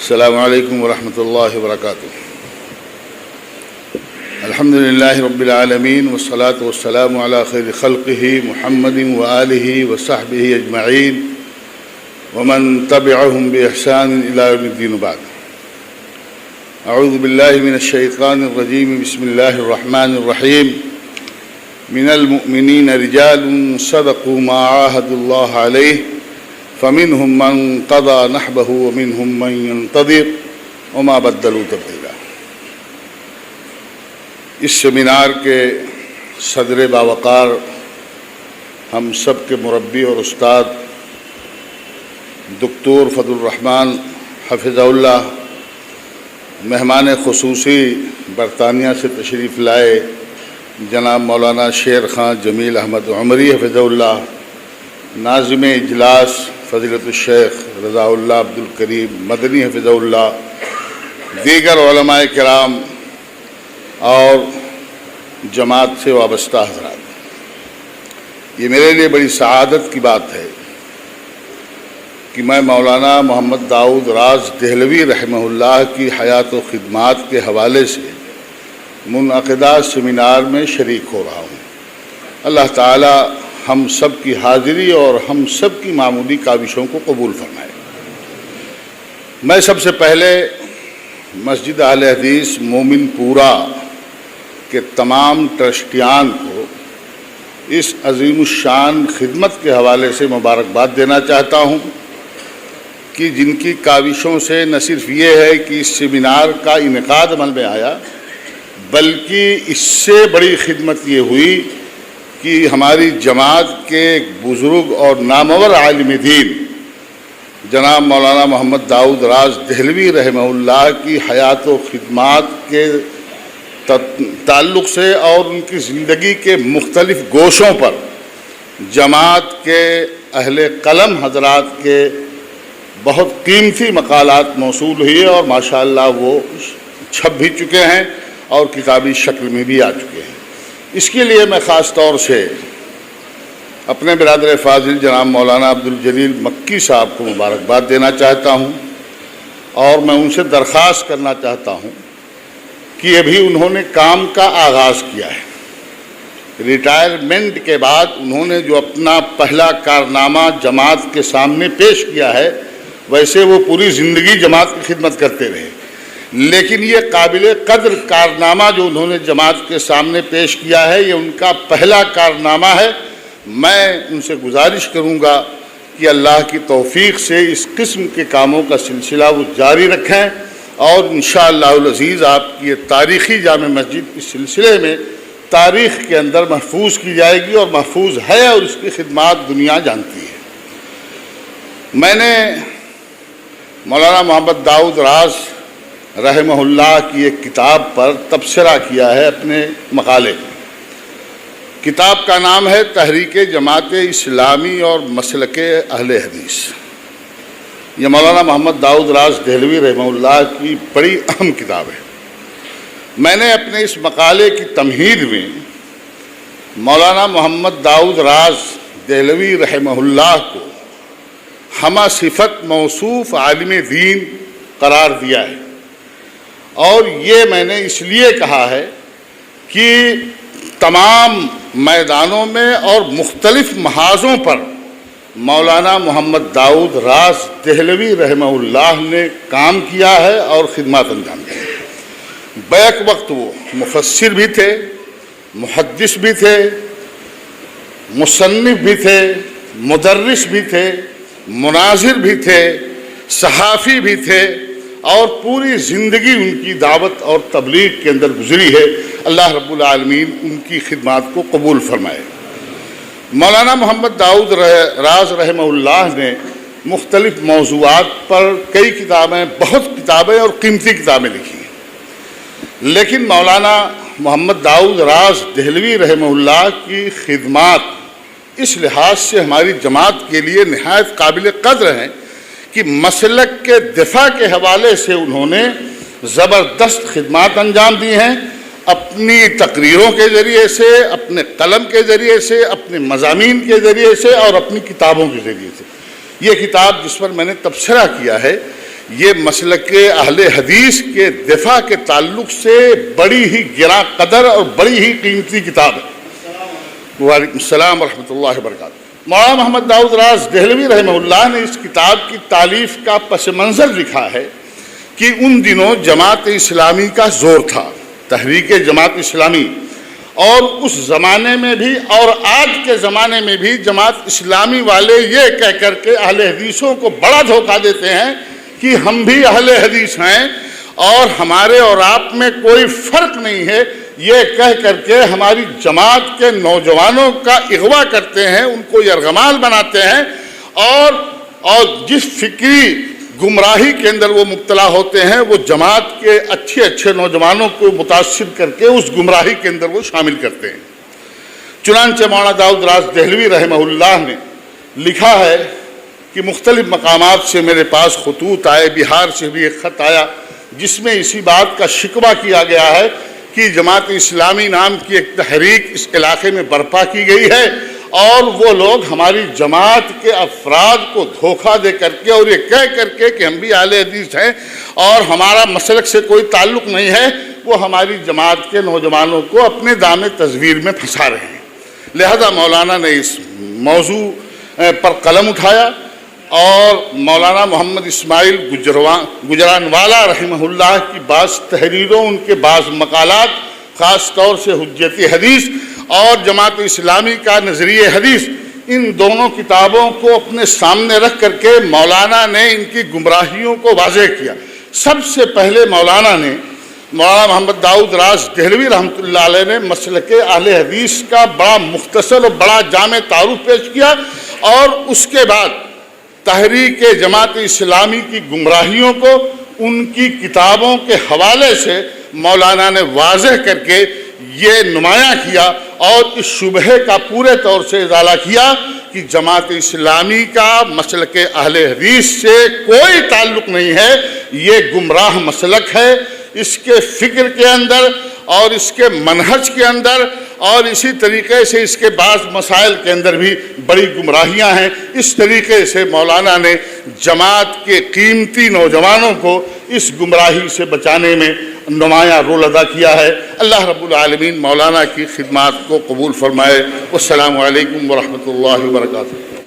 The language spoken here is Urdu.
السلام علیکم ورحمۃ اللہ وبرکاتہ۔ الحمد للہ رب العالمین والصلاة والسلام علی خیر خلقہ محمد وآلہ وصحبہ اجمعین ومن تبعهم بإحسان إلی یوم الدین بعد۔ اعوذ باللہ من الشیطان الرجیم، بسم اللہ الرحمن الرحیم۔ من المؤمنین رجال صدقوا ما عاهدوا اللہ علیہ فمنهم من قضى نحبه ومنهم من ينتظر وما بدلوا تبدیلا۔ اس سیمینار کے صدر باوقار ہم سب کے مربی اور استاد دکتور فضل الرحمن حفظہ اللہ، مہمان خصوصی برطانیہ سے تشریف لائے جناب مولانا شیر خان جمیل احمد عمری حفظہ اللہ، ناظم اجلاس فضیلت الشیخ رضا اللہ عبد الکریم مدنی حفظہ اللہ، دیگر علماء کرام اور جماعت سے وابستہ حضرات، یہ میرے لیے بڑی سعادت کی بات ہے کہ میں مولانا محمد داؤد راز دہلوی رحمہ اللہ کی حیات و خدمات کے حوالے سے منعقدہ سیمینار میں شریک ہو رہا ہوں۔ اللہ تعالی ہم سب کی حاضری اور ہم سب کی معمولی کاوشوں کو قبول فرمائے۔ میں سب سے پہلے مسجد اہل حدیث مومن پورہ کے تمام ٹرسٹیان کو اس عظیم الشان خدمت کے حوالے سے مبارکباد دینا چاہتا ہوں کہ جن کی کاوشوں سے نہ صرف یہ ہے کہ اس سیمینار کا انعقاد عمل میں آیا، بلکہ اس سے بڑی خدمت یہ ہوئی کہ ہماری جماعت کے ایک بزرگ اور نامور عالم دین جناب مولانا محمد داؤد راز دہلوی رحمہ اللہ کی حیات و خدمات کے تعلق سے اور ان کی زندگی کے مختلف گوشوں پر جماعت کے اہل قلم حضرات کے بہت قیمتی مقالات موصول ہوئے اور ماشاءاللہ وہ چھپ بھی چکے ہیں اور کتابی شکل میں بھی آ چکے ہیں۔ اس کے لیے میں خاص طور سے اپنے برادر فاضل جناب مولانا عبد الجلیل مکی صاحب کو مبارکباد دینا چاہتا ہوں اور میں ان سے درخواست کرنا چاہتا ہوں کہ ابھی انہوں نے کام کا آغاز کیا ہے۔ ریٹائرمنٹ کے بعد انہوں نے جو اپنا پہلا کارنامہ جماعت کے سامنے پیش کیا ہے، ویسے وہ پوری زندگی جماعت کی خدمت کرتے رہے، لیکن یہ قابل قدر کارنامہ جو انہوں نے جماعت کے سامنے پیش کیا ہے، یہ ان کا پہلا کارنامہ ہے۔ میں ان سے گزارش کروں گا کہ اللہ کی توفیق سے اس قسم کے کاموں کا سلسلہ وہ جاری رکھیں اور انشاءاللہ العزیز آپ کی یہ تاریخی جامع مسجد اس سلسلے میں تاریخ کے اندر محفوظ کی جائے گی اور محفوظ ہے اور اس کی خدمات دنیا جانتی ہے۔ میں نے مولانا محمد داؤد راز رحمہ اللہ کی ایک کتاب پر تبصرہ کیا ہے اپنے مقالے میں۔ کتاب کا نام ہے تحریک جماعت اسلامی اور مسلک اہل حدیث۔ یہ مولانا محمد داؤد راز دہلوی رحمہ اللہ کی بڑی اہم کتاب ہے۔ میں نے اپنے اس مقالے کی تمہید میں مولانا محمد داؤد راز دہلوی رحمہ اللہ کو ہمہ صفت موصوف عالم دین قرار دیا ہے، اور یہ میں نے اس لیے کہا ہے کہ تمام میدانوں میں اور مختلف محاذوں پر مولانا محمد داؤد راز دہلوی رحمہ اللہ نے کام کیا ہے اور خدمات انجام دی۔ بیک وقت وہ مفسر بھی تھے، محدث بھی تھے، مصنف بھی تھے، مدرس بھی تھے، مناظر بھی تھے، صحافی بھی تھے، اور پوری زندگی ان کی دعوت اور تبلیغ کے اندر گزری ہے۔ اللہ رب العالمین ان کی خدمات کو قبول فرمائے۔ مولانا محمد داؤد راز رحمہ اللہ نے مختلف موضوعات پر کئی کتابیں، بہت کتابیں اور قیمتی کتابیں لکھی ہیں، لیکن مولانا محمد داؤد راز دہلوی رحمہ اللہ کی خدمات اس لحاظ سے ہماری جماعت کے لیے نہایت قابل قدر ہیں کہ مسلک کے دفاع کے حوالے سے انہوں نے زبردست خدمات انجام دی ہیں، اپنی تقریروں کے ذریعے سے، اپنے قلم کے ذریعے سے، اپنے مضامین کے ذریعے سے اور اپنی کتابوں کے ذریعے سے۔ یہ کتاب جس پر میں نے تبصرہ کیا ہے، یہ مسلک اہل حدیث کے دفاع کے تعلق سے بڑی ہی گراں قدر اور بڑی ہی قیمتی کتاب ہے۔ وعلیکم السلام ورحمۃ اللہ وبرکاتہ۔ مولانا محمد داؤد راز دہلوی رحمہ اللہ نے اس کتاب کی تالیف کا پس منظر لکھا ہے کہ ان دنوں جماعت اسلامی کا زور تھا، تحریک جماعت اسلامی، اور اس زمانے میں بھی اور آج کے زمانے میں بھی جماعت اسلامی والے یہ کہہ کر کے اہل حدیثوں کو بڑا دھوکہ دیتے ہیں کہ ہم بھی اہل حدیث ہیں اور ہمارے اور آپ میں کوئی فرق نہیں ہے، یہ کہہ کر کے ہماری جماعت کے نوجوانوں کا اغوا کرتے ہیں، ان کو یرغمال بناتے ہیں، اور جس فکری گمراہی کے اندر وہ مبتلا ہوتے ہیں وہ جماعت کے اچھے نوجوانوں کو متاثر کر کے اس گمراہی کے اندر وہ شامل کرتے ہیں۔ چنانچہ مولانا داؤد راز دہلوی رحمہ اللہ نے لکھا ہے کہ مختلف مقامات سے میرے پاس خطوط آئے، بہار سے بھی ایک خط آیا جس میں اسی بات کا شکوہ کیا گیا ہے کہ جماعت اسلامی نام کی ایک تحریک اس علاقے میں برپا کی گئی ہے اور وہ لوگ ہماری جماعت کے افراد کو دھوکہ دے کر کے اور یہ کہہ کر کے کہ ہم بھی اہل حدیث ہیں اور ہمارا مسلک سے کوئی تعلق نہیں ہے، وہ ہماری جماعت کے نوجوانوں کو اپنے دام تزویر میں پھنسا رہے ہیں۔ لہذا مولانا نے اس موضوع پر قلم اٹھایا اور مولانا محمد اسماعیل گجرانوالا رحمہ اللہ کی بعض تحریروں، ان کے بعض مقالات، خاص طور سے حجت حدیث اور جماعت اسلامی کا نظریہ حدیث، ان دونوں کتابوں کو اپنے سامنے رکھ کر کے مولانا نے ان کی گمراہیوں کو واضح کیا۔ سب سے پہلے مولانا محمد داؤد راز دہلوی رحمۃ اللہ علیہ نے مسلک اہل حدیث کا بڑا مختصر اور بڑا جامع تعارف پیش کیا، اور اس کے بعد تحریک جماعت اسلامی کی گمراہیوں کو ان کی کتابوں کے حوالے سے مولانا نے واضح کر کے یہ نمایاں کیا اور اس شبہے کا پورے طور سے ازالہ کیا کہ جماعت اسلامی کا مسلک اہل حدیث سے کوئی تعلق نہیں ہے، یہ گمراہ مسلک ہے، اس کے فکر کے اندر اور اس کے منہج کے اندر اور اسی طریقے سے اس کے بعض مسائل کے اندر بھی بڑی گمراہیاں ہیں۔ اس طریقے سے مولانا نے جماعت کے قیمتی نوجوانوں کو اس گمراہی سے بچانے میں نمایاں رول ادا کیا ہے۔ اللہ رب العالمین مولانا کی خدمات کو قبول فرمائے۔ والسلام علیکم ورحمۃ اللہ وبرکاتہ۔